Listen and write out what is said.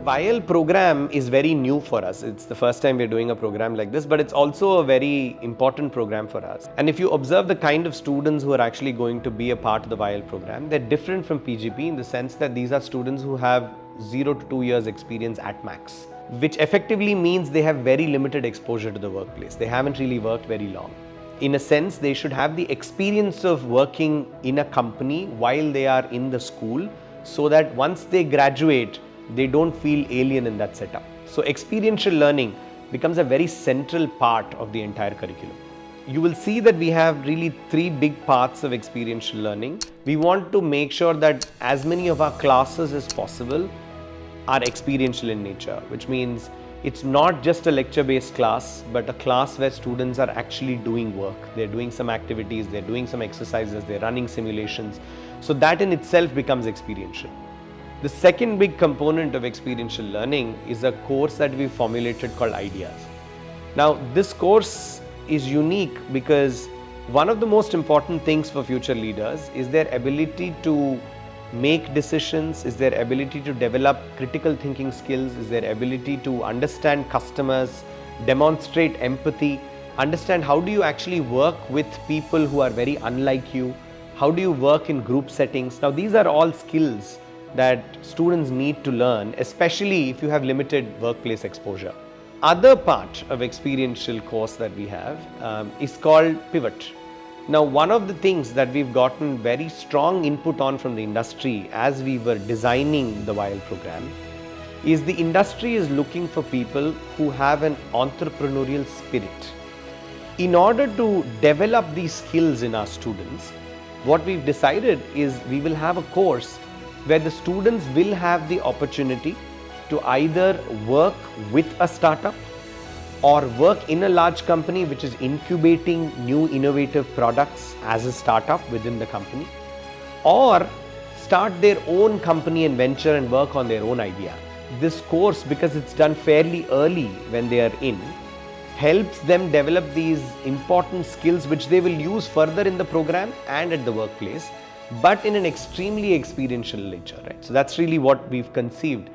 YL program is very new for us. It's the first time we're doing a program like this, but it's also a very important program for us. And if you observe the kind of students who are actually going to be a part of the YL program, they're different from PGP in the sense that these are students who have 0 to 2 years experience at max, which effectively means they have very limited exposure to the workplace. They haven't really worked very long. In a sense, they should have the experience of working in a company while they are in the school, so that once they graduate, they don't feel alien in that setup. So experiential learning becomes a very central part of the entire curriculum. You will see that we have really 3 big parts of experiential learning. We want to make sure that as many of our classes as possible are experiential in nature, which means it's not just a lecture-based class, but a class where students are actually doing work. They're doing some activities, they're doing some exercises, they're running simulations. So that in itself becomes experiential. The second big component of experiential learning is a course that we formulated called Ideas. Now, this course is unique because one of the most important things for future leaders is their ability to make decisions, is their ability to develop critical thinking skills, is their ability to understand customers, demonstrate empathy, understand how do you actually work with people who are very unlike you, how do you work in group settings. Now, these are all skills that students need to learn, especially if you have limited workplace exposure. Other part of experiential course that we have is called Pivot. Now, one of the things that we've gotten very strong input on from the industry as we were designing the YL program is the industry is looking for people who have an entrepreneurial spirit. In order to develop these skills in our students, what we've decided is we will have a course where the students will have the opportunity to either work with a startup or work in a large company which is incubating new innovative products as a startup within the company, or start their own company and venture and work on their own idea. This course, because it's done fairly early when they are in, helps them develop these important skills which they will use further in the program and at the workplace, but in an extremely experiential nature, right? So that's really what we've conceived